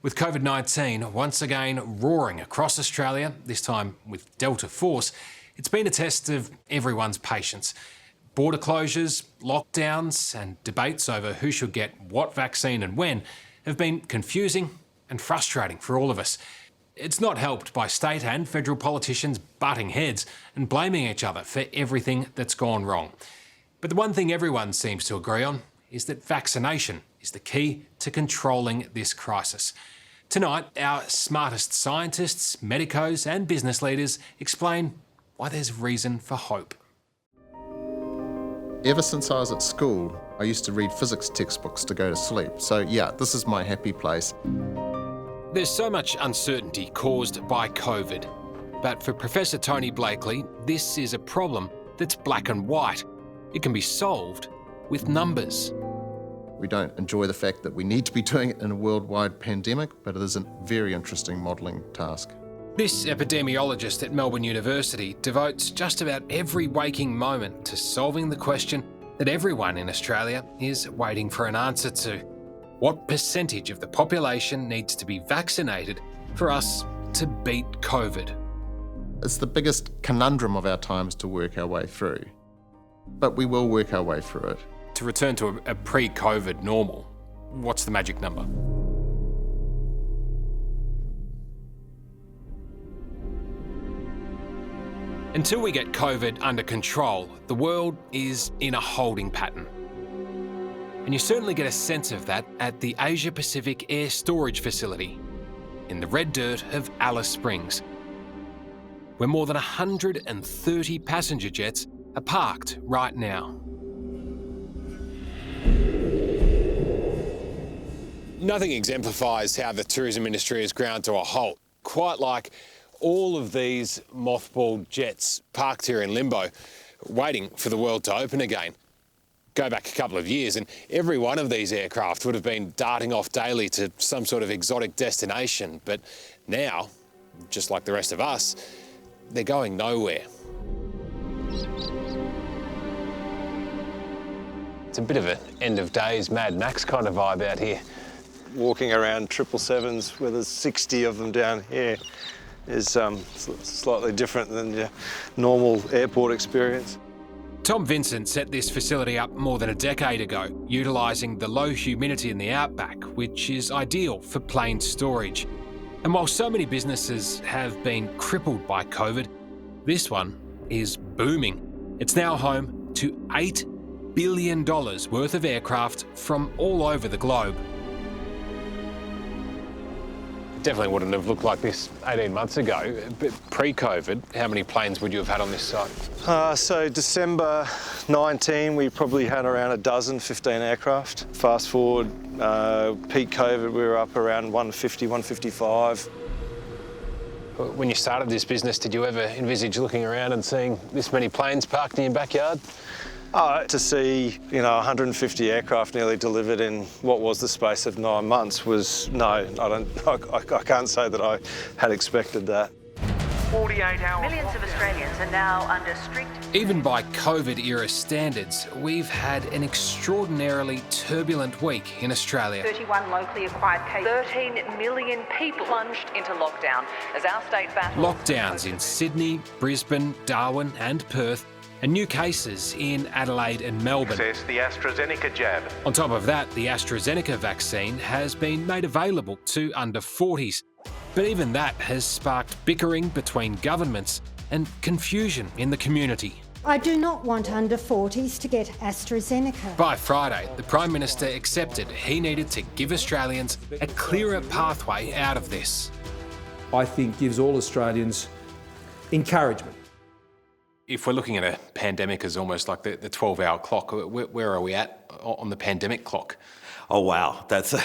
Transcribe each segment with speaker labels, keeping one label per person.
Speaker 1: With COVID-19 once again roaring across Australia, this time with Delta force, it's been a test of everyone's patience. Border closures, lockdowns and debates over who should get what vaccine and when have been confusing and frustrating for all of us. It's not helped by state and federal politicians butting heads and blaming each other for everything that's gone wrong. But the one thing everyone seems to agree on is that vaccination is the key to controlling this crisis. Tonight, our smartest scientists, medicos and business leaders explain why there's reason for hope.
Speaker 2: Ever since I was at school, I used to read physics textbooks to go to sleep. So yeah, this is my happy place.
Speaker 1: There's so much uncertainty caused by COVID. But for Professor Tony Blakely, this is a problem that's black and white. It can be solved with numbers.
Speaker 2: We don't enjoy the fact that we need to be doing it in a worldwide pandemic, but it is a very interesting modelling task.
Speaker 1: This epidemiologist at Melbourne University devotes just about every waking moment to solving the question that everyone in Australia is waiting for an answer to. What percentage of the population needs to be vaccinated for us to beat COVID?
Speaker 2: It's the biggest conundrum of our times to work our way through, but we will work our way through it.
Speaker 1: To return to a pre-COVID normal, what's the magic number? Until we get COVID under control, the world is in a holding pattern. And you certainly get a sense of that at the Asia Pacific Air Storage Facility in the red dirt of Alice Springs, where more than 130 passenger jets are parked right now. Nothing exemplifies how the tourism industry has ground to a halt, quite like all of these mothballed jets parked here in limbo, waiting for the world to open again. Go back a couple of years and every one of these aircraft would have been darting off daily to some sort of exotic destination, but now, just like the rest of us, they're going nowhere. It's a bit of an end of days Mad Max kind of vibe out here.
Speaker 3: Walking around 777s where there's 60 of them down here is slightly different than your normal airport experience.
Speaker 1: Tom Vincent set this facility up more than a decade ago, utilising the low humidity in the outback, which is ideal for plane storage. And while so many businesses have been crippled by COVID, this one is booming. It's now home to $8 billion worth of aircraft from all over the globe. Definitely wouldn't have looked like this 18 months ago, but pre-COVID, how many planes would you have had on this site?
Speaker 3: So December 19, we probably had around 15 aircraft. Fast forward, peak COVID, we were up around 150, 155.
Speaker 1: When you started this business, did you ever envisage looking around and seeing this many planes parked in your backyard?
Speaker 3: To see, 150 aircraft nearly delivered in what was the space of 9 months was, no, I can't say that I had expected that.
Speaker 4: 48 hours. Millions of Australians are now under strict...
Speaker 1: Even by COVID-era standards, we've had an extraordinarily turbulent week in Australia.
Speaker 4: 31 locally acquired cases. 13 million people plunged into lockdown as our state battled...
Speaker 1: Lockdowns in Sydney, Brisbane, Darwin and Perth, and new cases in Adelaide and Melbourne.
Speaker 5: Access the AstraZeneca jab.
Speaker 1: On top of that, the AstraZeneca vaccine has been made available to under 40s. But even that has sparked bickering between governments and confusion in the community.
Speaker 6: I do not want under 40s to get AstraZeneca.
Speaker 1: By Friday, the Prime Minister accepted he needed to give Australians a clearer pathway out of this.
Speaker 7: I think gives all Australians encouragement.
Speaker 1: If we're looking at a pandemic as almost like the 12-hour clock, where are we at on the pandemic clock?
Speaker 8: Oh, wow. That's a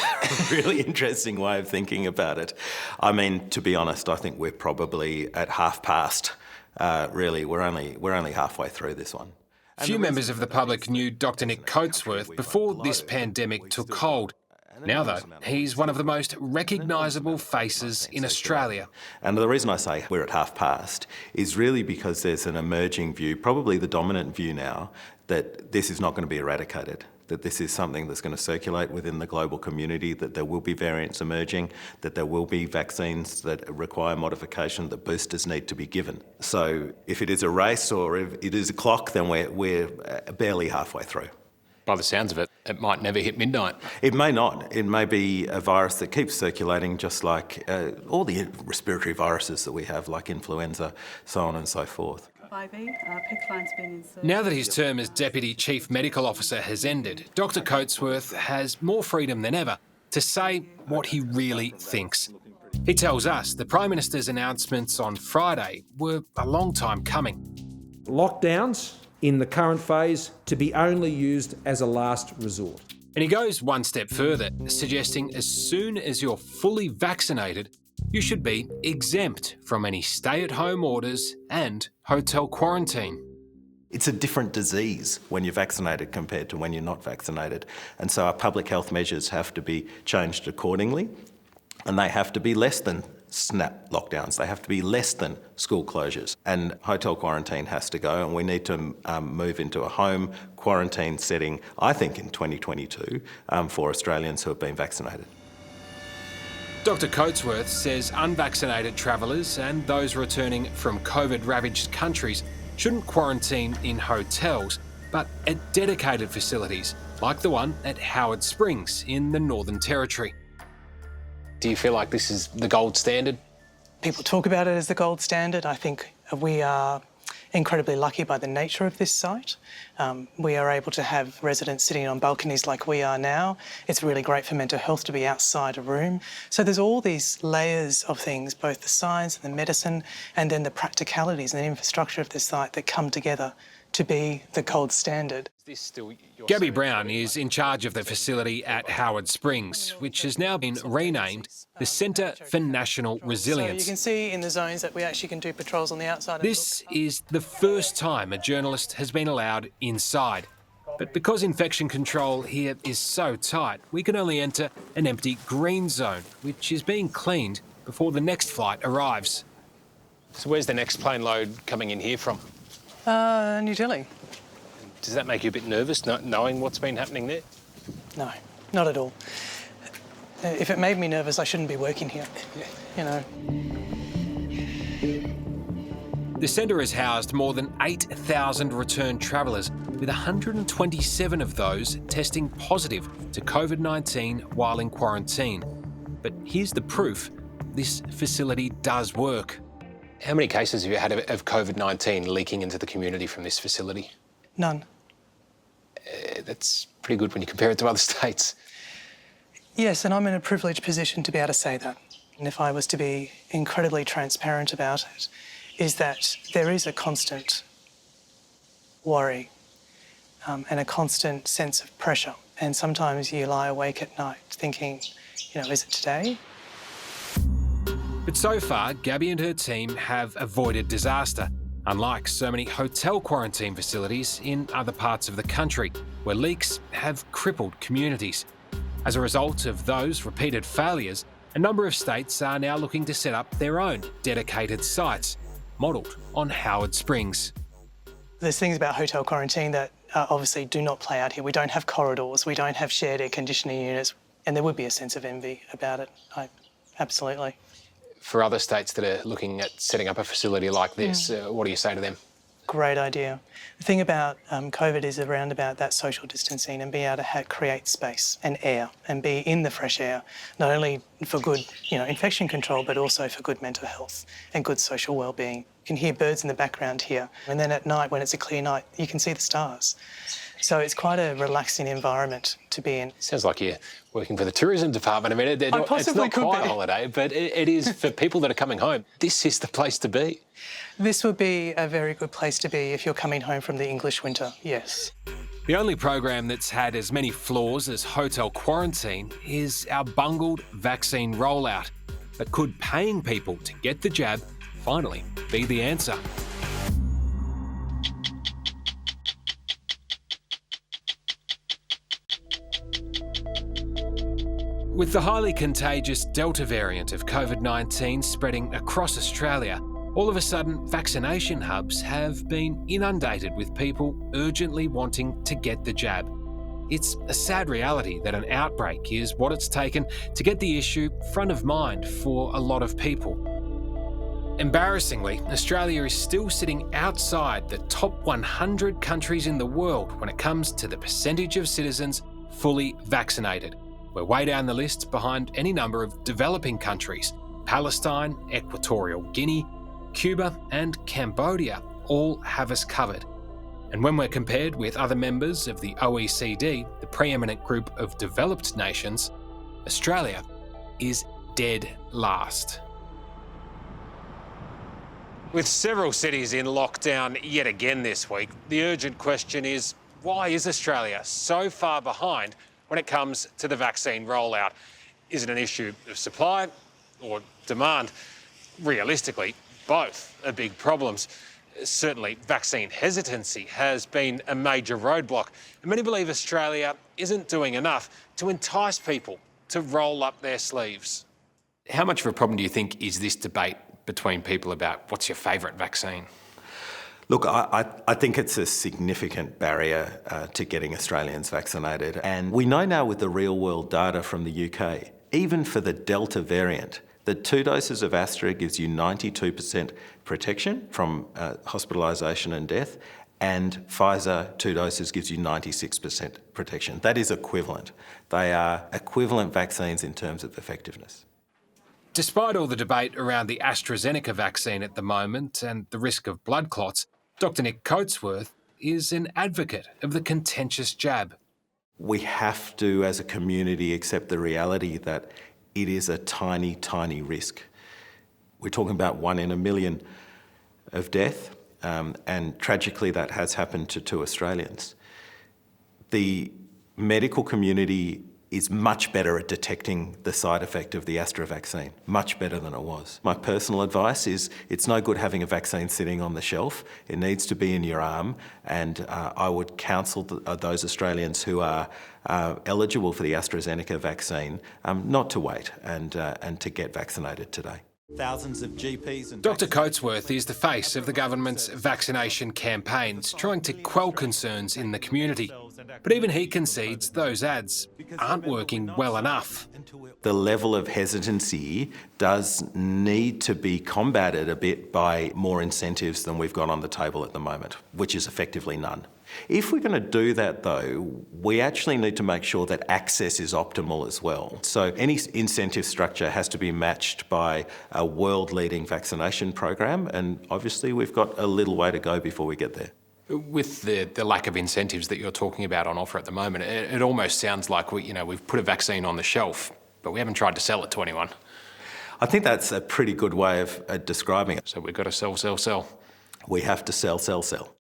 Speaker 8: really interesting way of thinking about it. I mean, to be honest, I think we're probably at half past. Really, we're only halfway through this one.
Speaker 1: Few members of the public knew Dr. Nick Coatsworth before this pandemic took hold. Now, though, he's one of the most recognisable faces in Australia.
Speaker 8: And the reason I say we're at half past is really because there's an emerging view, probably the dominant view now, that this is not going to be eradicated, that this is something that's going to circulate within the global community, that there will be variants emerging, that there will be vaccines that require modification, that boosters need to be given. So if it is a race or if it is a clock, then we're barely halfway through.
Speaker 1: By the sounds of it, it might never hit midnight.
Speaker 8: It may not. It may be a virus that keeps circulating, just like all the respiratory viruses that we have, like influenza, so on and so forth.
Speaker 1: Now that his term as Deputy Chief Medical Officer has ended, Dr Coatsworth has more freedom than ever to say what he really thinks. He tells us the Prime Minister's announcements on Friday were a long time coming.
Speaker 7: Lockdowns in the current phase to be only used as a last resort.
Speaker 1: And he goes one step further, suggesting as soon as you're fully vaccinated, you should be exempt from any stay-at-home orders and hotel quarantine.
Speaker 8: It's a different disease when you're vaccinated compared to when you're not vaccinated. And so our public health measures have to be changed accordingly, and they have to be less than snap lockdowns. They have to be less than school closures. And hotel quarantine has to go, and we need to move into a home quarantine setting, I think in 2022, for Australians who have been vaccinated.
Speaker 1: Dr Coatsworth says unvaccinated travellers and those returning from COVID-ravaged countries shouldn't quarantine in hotels, but at dedicated facilities, like the one at Howard Springs in the Northern Territory. Do you feel like this is the gold standard?
Speaker 5: People talk about it as the gold standard. I think we are incredibly lucky by the nature of this site. We are able to have residents sitting on balconies like we are now. It's really great for mental health to be outside a room. So there's all these layers of things, both the science and the medicine, and then the practicalities and the infrastructure of this site that come together to be the gold standard.
Speaker 1: Gabby Brown is in charge of the facility at Howard Springs, which has now been renamed the Centre for National Resilience.
Speaker 5: So you can see in the zones that we actually can do patrols on the outside.
Speaker 1: This is the first time a journalist has been allowed inside. But because infection control here is so tight, we can only enter an empty green zone, which is being cleaned before the next flight arrives. So where's the next plane load coming in here from?
Speaker 5: New Delhi.
Speaker 1: Does that make you a bit nervous, not knowing what's been happening there?
Speaker 5: No, not at all. If it made me nervous, I shouldn't be working here, you know.
Speaker 1: The centre has housed more than 8,000 returned travellers, with 127 of those testing positive to COVID-19 while in quarantine. But here's the proof: this facility does work. How many cases have you had of COVID-19 leaking into the community from this facility?
Speaker 5: None.
Speaker 1: That's pretty good when you compare it to other states.
Speaker 5: Yes, and I'm in a privileged position to be able to say that. And if I was to be incredibly transparent about it, is that there is a constant worry and a constant sense of pressure. And sometimes you lie awake at night thinking, you know, is it today?
Speaker 1: But so far, Gabby and her team have avoided disaster, unlike so many hotel quarantine facilities in other parts of the country, where leaks have crippled communities. As a result of those repeated failures, a number of states are now looking to set up their own dedicated sites, modelled on Howard Springs.
Speaker 5: There's things about hotel quarantine that obviously do not play out here. We don't have corridors, we don't have shared air conditioning units, and there would be a sense of envy about it, absolutely.
Speaker 1: For other states that are looking at setting up a facility like this, what do you say to them?
Speaker 5: Great idea. The thing about COVID is around about that social distancing and being able to create space and air and be in the fresh air, not only for good, infection control, but also for good mental health and good social well-being. You can hear birds in the background here, and then at night, when it's a clear night, you can see the stars. So it's quite a relaxing environment to be in.
Speaker 1: Sounds like you're working for the tourism department. I mean, it's not quite a holiday, but it is for people that are coming home. This is the place to be.
Speaker 5: This would be a very good place to be if you're coming home from the English winter, yes.
Speaker 1: The only program that's had as many flaws as hotel quarantine is our bungled vaccine rollout. But could paying people to get the jab finally be the answer? With the highly contagious Delta variant of COVID-19 spreading across Australia, all of a sudden vaccination hubs have been inundated with people urgently wanting to get the jab. It's a sad reality that an outbreak is what it's taken to get the issue front of mind for a lot of people. Embarrassingly, Australia is still sitting outside the top 100 countries in the world when it comes to the percentage of citizens fully vaccinated. We're way down the list behind any number of developing countries. Palestine, Equatorial Guinea, Cuba and Cambodia all have us covered. And when we're compared with other members of the OECD, the preeminent group of developed nations, Australia is dead last. With several cities in lockdown yet again this week, the urgent question is, why is Australia so far behind when it comes to the vaccine rollout? Is it an issue of supply or demand? Realistically, both are big problems. Certainly, vaccine hesitancy has been a major roadblock, and many believe Australia isn't doing enough to entice people to roll up their sleeves. How much of a problem do you think is this debate between people about what's your favourite vaccine?
Speaker 8: Look, I think it's a significant barrier to getting Australians vaccinated. And we know now with the real-world data from the UK, even for the Delta variant, that 2 doses of Astra gives you 92% protection from hospitalisation and death, and Pfizer 2 doses gives you 96% protection. That is equivalent. They are equivalent vaccines in terms of effectiveness.
Speaker 1: Despite all the debate around the AstraZeneca vaccine at the moment and the risk of blood clots, Dr Nick Coatsworth is an advocate of the contentious jab.
Speaker 8: We have to, as a community, accept the reality that it is a tiny, tiny risk. We're talking about 1 in a million of death, and tragically that has happened to 2 Australians. The medical community is much better at detecting the side effect of the Astra vaccine, much better than it was. My personal advice is it's no good having a vaccine sitting on the shelf. It needs to be in your arm, and I would counsel those Australians who are eligible for the AstraZeneca vaccine not to wait and to get vaccinated today.
Speaker 9: Thousands of GPs and
Speaker 1: Dr Coatsworth is the face of the government's vaccination campaigns, trying to quell concerns in the community. But even he concedes those ads aren't working well enough.
Speaker 8: The level of hesitancy does need to be combated a bit by more incentives than we've got on the table at the moment, which is effectively none. If we're going to do that, though, we actually need to make sure that access is optimal as well. So any incentive structure has to be matched by a world-leading vaccination program, and obviously we've got a little way to go before we get there.
Speaker 1: With the lack of incentives that you're talking about on offer at the moment, it almost sounds like we've put a vaccine on the shelf, but we haven't tried to sell it to anyone.
Speaker 8: I think that's a pretty good way of describing it.
Speaker 1: So we've got to sell, sell, sell.
Speaker 8: We have to sell, sell, sell.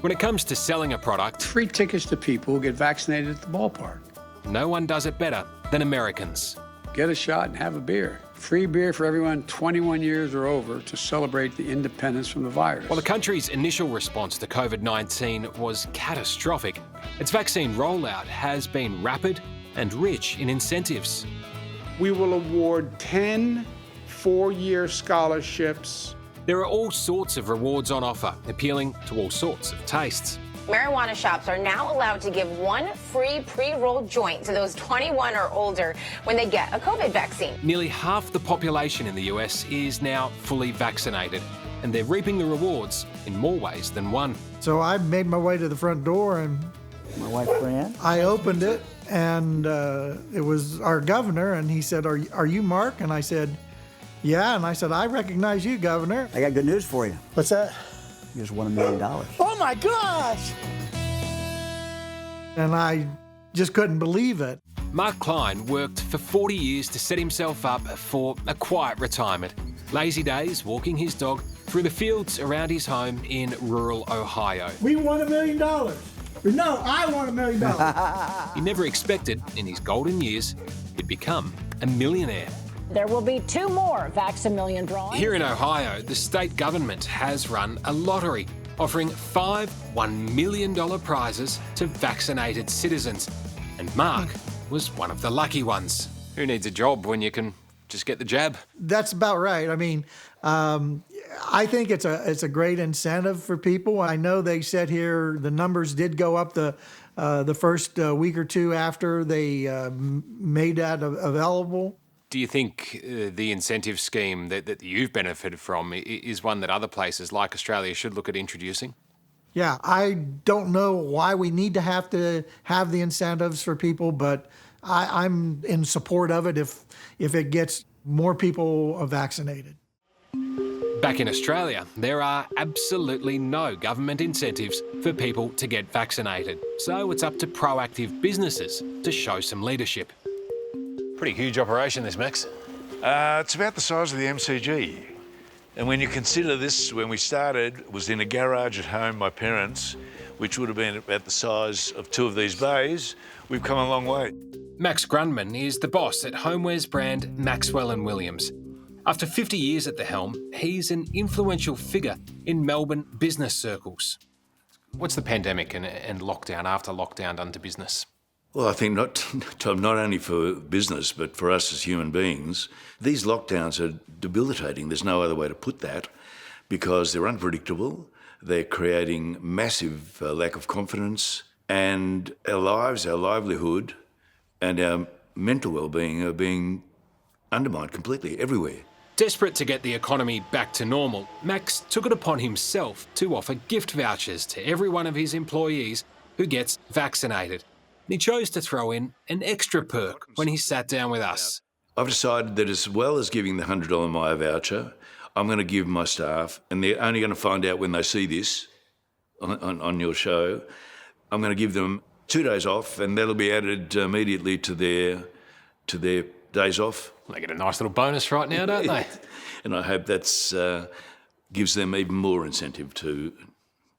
Speaker 1: When it comes to selling a product,
Speaker 10: free tickets to people who get vaccinated at the ballpark.
Speaker 1: No one does it better than Americans.
Speaker 10: Get a shot and have a beer. Free beer for everyone 21 years or over to celebrate the independence from the virus.
Speaker 1: While the country's initial response to COVID-19 was catastrophic, its vaccine rollout has been rapid and rich in incentives.
Speaker 11: We will award 10 4-year scholarships.
Speaker 1: There are all sorts of rewards on offer, appealing to all sorts of tastes.
Speaker 12: Marijuana shops are now allowed to give 1 free pre-rolled joint to those 21 or older when they get a COVID vaccine.
Speaker 1: Nearly half the population in the US is now fully vaccinated, and they're reaping the rewards in more ways than one.
Speaker 13: So I made my way to the front door, and
Speaker 14: my wife, Fran,
Speaker 13: I opened it, and it was our governor, and he said, are you Mark? And I said, yeah, and I said, I recognize you, Governor.
Speaker 14: I got good news for you.
Speaker 13: What's that?
Speaker 14: You just won $1 million.
Speaker 13: Oh my gosh! And I just couldn't believe it.
Speaker 1: Mark Klein worked for 40 years to set himself up for a quiet retirement. Lazy days walking his dog through the fields around his home in rural Ohio.
Speaker 13: We won $1 million. No, I won $1 million.
Speaker 1: He never expected, in his golden years, he'd become a millionaire.
Speaker 15: There will be 2 more Vax-A-Million drawings.
Speaker 1: Here in Ohio, the state government has run a lottery, offering 5 $1 million prizes to vaccinated citizens. And Mark was one of the lucky ones. Who needs a job when you can just get the jab?
Speaker 13: That's about right. I mean, I think it's a great incentive for people. I know they said here the numbers did go up. The the first week or two after they made that available.
Speaker 1: Do you think the incentive scheme that you've benefited from is one that other places like Australia should look at introducing?
Speaker 13: Yeah, I don't know why we need to have the incentives for people, but I'm in support of it if it gets more people vaccinated.
Speaker 1: Back in Australia, there are absolutely no government incentives for people to get vaccinated. So it's up to proactive businesses to show some leadership. Pretty huge operation, this, Max.
Speaker 16: It's about the size of the MCG. And when you consider this, when we started, was in a garage at home, my parents', which would have been about the size of 2 of these bays, we've come a long way.
Speaker 1: Max Grundmann is the boss at homewares brand Maxwell & Williams. After 50 years at the helm, he's an influential figure in Melbourne business circles. What's the pandemic and lockdown, after lockdown, done to business?
Speaker 17: Well, I think not only for business, but for us as human beings, these lockdowns are debilitating. There's no other way to put that, because they're unpredictable. They're creating massive lack of confidence, and our lives, our livelihood, and our mental well-being are being undermined completely everywhere.
Speaker 1: Desperate to get the economy back to normal, Max took it upon himself to offer gift vouchers to every one of his employees who gets vaccinated. And he chose to throw in an extra perk when he sat down with us.
Speaker 17: I've decided that as well as giving the $100 Myer voucher, I'm going to give my staff, and they're only going to find out when they see this on your show, I'm going to give them 2 days off, and that'll be added immediately to their days off.
Speaker 1: They get a nice little bonus right now, don't they?
Speaker 17: And I hope that gives them even more incentive to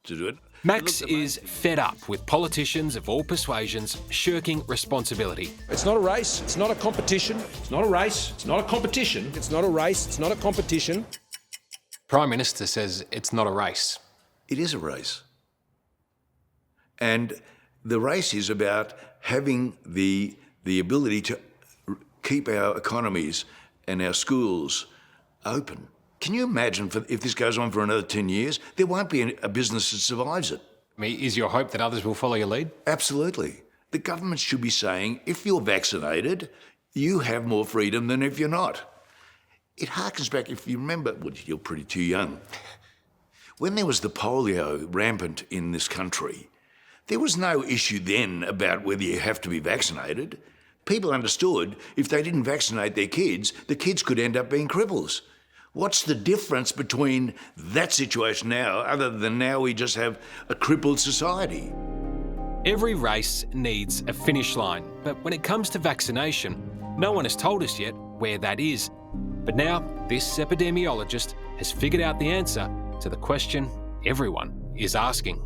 Speaker 17: do it.
Speaker 1: Max is fed up with politicians of all persuasions shirking responsibility.
Speaker 7: It's not a race, it's not a competition. It's not a race, it's not a competition. It's not a race, it's not a competition.
Speaker 1: Prime Minister says it's not a race.
Speaker 17: It is a race. And the race is about having the ability to keep our economies and our schools open. Can you imagine if this goes on for another 10 years, there won't be a business that survives it.
Speaker 1: I mean, is your hope that others will follow your lead?
Speaker 17: Absolutely. The government should be saying, if you're vaccinated, you have more freedom than if you're not. It harkens back, if you remember, well, you're pretty too young. When there was the polio rampant in this country, there was no issue then about whether you have to be vaccinated. People understood if they didn't vaccinate their kids, the kids could end up being cripples. What's the difference between that situation now, other than now we just have a crippled society?
Speaker 1: Every race needs a finish line, but when it comes to vaccination, no one has told us yet where that is. But now, this epidemiologist has figured out the answer to the question everyone is asking.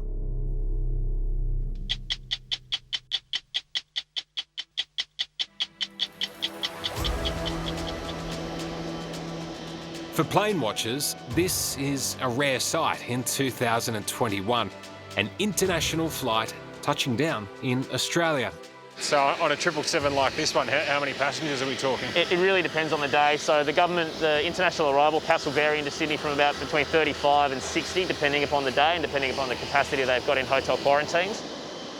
Speaker 1: For plane watchers, this is a rare sight in 2021, an international flight touching down in Australia.
Speaker 18: So on a 777 like this one, how many passengers are we talking?
Speaker 19: It really depends on the day. So the international arrival caps will vary into Sydney from about between 35 and 60, depending upon the day and depending upon the capacity they've got in hotel quarantines.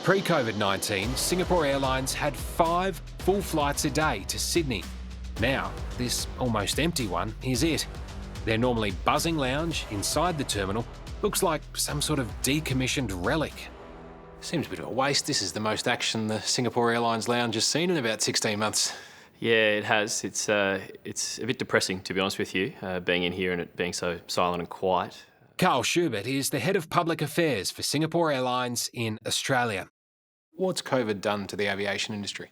Speaker 1: Pre-COVID-19, Singapore Airlines had 5 full flights a day to Sydney. Now, this almost empty one is it. Their normally buzzing lounge inside the terminal looks like some sort of decommissioned relic. Seems a bit of a waste. This is the most action the Singapore Airlines lounge has seen in about 16 months.
Speaker 20: Yeah, it has. It's a bit depressing, to be honest with you, being in here and it being so silent and quiet.
Speaker 1: Carl Schubert is the head of public affairs for Singapore Airlines in Australia. What's COVID done to the aviation industry?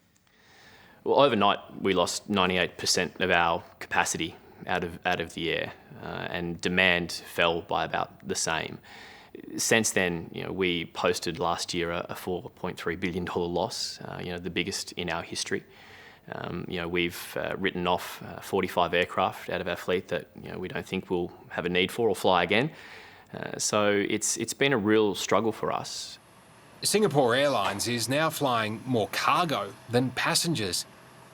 Speaker 20: Well, overnight we lost 98% of our capacity out of the air, and demand fell by about the same. Since then, we posted last year a $4.3 billion loss, the biggest in our history. We've written off 45 aircraft out of our fleet that we don't think we'll have a need for or fly again. So it's been a real struggle for us.
Speaker 1: Singapore Airlines is now flying more cargo than passengers.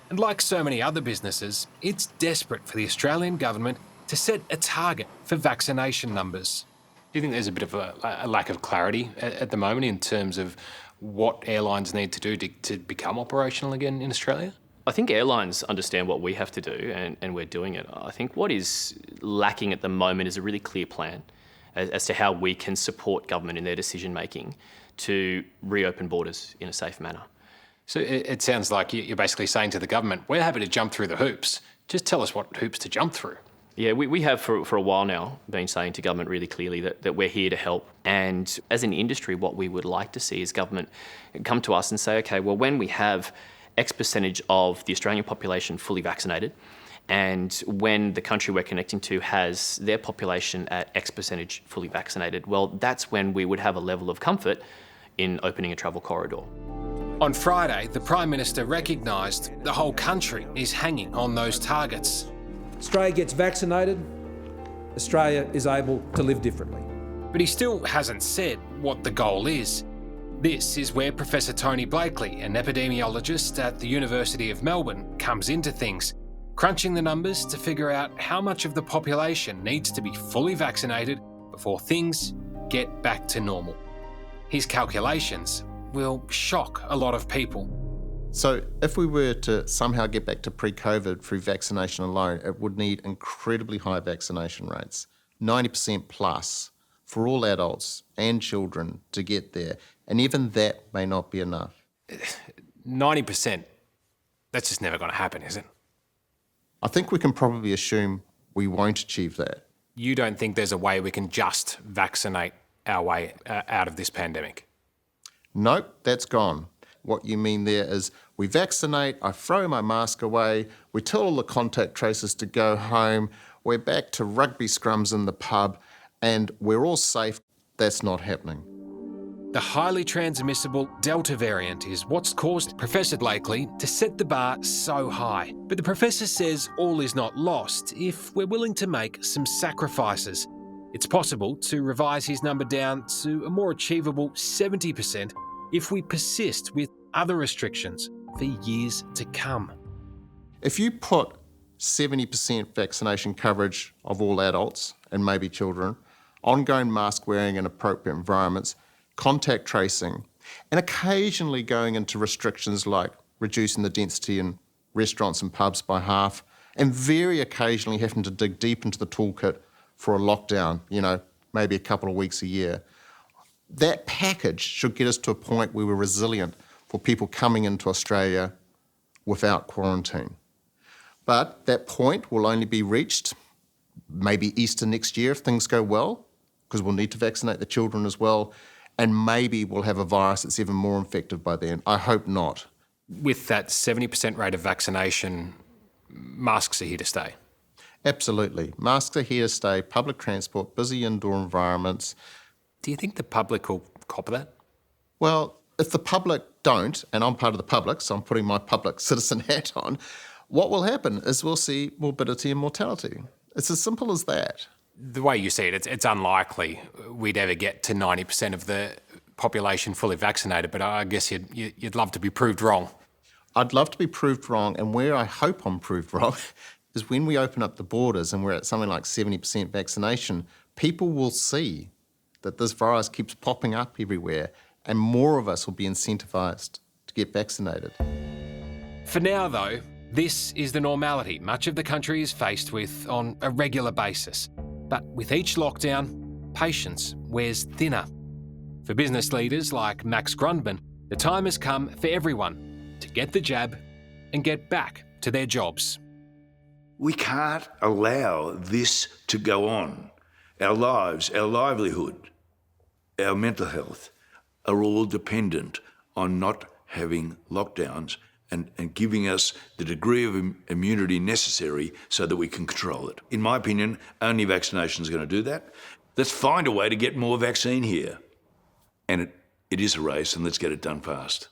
Speaker 1: And like so many other businesses, it's desperate for the Australian government to set a target for vaccination numbers. Do you think there's a bit of a lack of clarity at the moment in terms of what airlines need to do to become operational again in Australia?
Speaker 20: I think airlines understand what we have to do, and we're doing it. I think what is lacking at the moment is a really clear plan as to how we can support government in their decision-making to reopen borders in a safe manner.
Speaker 1: So it sounds like you're basically saying to the government, we're happy to jump through the hoops. Just tell us what hoops to jump through.
Speaker 20: Yeah, we have for a while now been saying to government really clearly that we're here to help. And as an industry, what we would like to see is government come to us and say, okay, well, when we have X percentage of the Australian population fully vaccinated, and when the country we're connecting to has their population at X percentage fully vaccinated, well, that's when we would have a level of comfort in opening a travel corridor.
Speaker 1: On Friday, the Prime Minister recognised the whole country is hanging on those targets.
Speaker 7: Australia gets vaccinated, Australia is able to live differently.
Speaker 1: But he still hasn't said what the goal is. This is where Professor Tony Blakely, an epidemiologist at the University of Melbourne, comes into things, crunching the numbers to figure out how much of the population needs to be fully vaccinated before things get back to normal. His calculations will shock a lot of people.
Speaker 2: So if we were to somehow get back to pre-COVID through vaccination alone, it would need incredibly high vaccination rates, 90% plus for all adults and children to get there. And even that may not be enough.
Speaker 1: 90%, that's just never going to happen, is it?
Speaker 2: I think we can probably assume we won't achieve that.
Speaker 1: You don't think there's a way we can just vaccinate our way out of this pandemic?
Speaker 2: Nope, that's gone. What you mean there is we vaccinate, I throw my mask away, we tell all the contact tracers to go home, we're back to rugby scrums in the pub, and we're all safe. That's not happening.
Speaker 1: The highly transmissible Delta variant is what's caused Professor Blakely to set the bar so high. But the professor says all is not lost if we're willing to make some sacrifices. It's possible to revise his number down to a more achievable 70% if we persist with other restrictions for years to come.
Speaker 2: If you put 70% vaccination coverage of all adults and maybe children, ongoing mask wearing in appropriate environments, contact tracing, and occasionally going into restrictions like reducing the density in restaurants and pubs by half, and very occasionally having to dig deep into the toolkit for a lockdown, maybe a couple of weeks a year. That package should get us to a point where we're resilient for people coming into Australia without quarantine. But that point will only be reached maybe Easter next year if things go well, because we'll need to vaccinate the children as well, and maybe we'll have a virus that's even more infective by then. I hope not.
Speaker 1: With that 70% rate of vaccination, masks are here to stay.
Speaker 2: Absolutely. Masks are here to stay, public transport, busy indoor environments.
Speaker 1: Do you think the public will cop that?
Speaker 2: Well, if the public don't, and I'm part of the public, so I'm putting my public citizen hat on, what will happen is we'll see morbidity and mortality. It's as simple as that.
Speaker 1: The way you see it, it's unlikely we'd ever get to 90% of the population fully vaccinated, but I guess you'd love to be proved wrong.
Speaker 2: I'd love to be proved wrong, and where I hope I'm proved wrong is when we open up the borders and we're at something like 70% vaccination, people will see that this virus keeps popping up everywhere, and more of us will be incentivised to get vaccinated.
Speaker 1: For now, though, this is the normality much of the country is faced with on a regular basis. But with each lockdown, patience wears thinner. For business leaders like Max Grundman, the time has come for everyone to get the jab and get back to their jobs.
Speaker 17: We can't allow this to go on. Our lives, our livelihood, our mental health are all dependent on not having lockdowns and giving us the degree of immunity necessary so that we can control it. In my opinion, only vaccination is going to do that. Let's find a way to get more vaccine here. And it is a race, and let's get it done fast.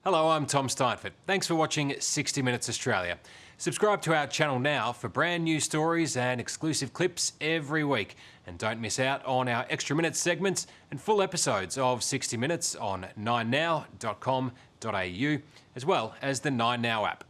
Speaker 1: Hello, I'm Tom Steinfort. Thanks for watching 60 Minutes Australia. Subscribe to our channel now for brand new stories and exclusive clips every week. And don't miss out on our Extra Minutes segments and full episodes of 60 Minutes on 9now.com.au, as well as the 9Now app.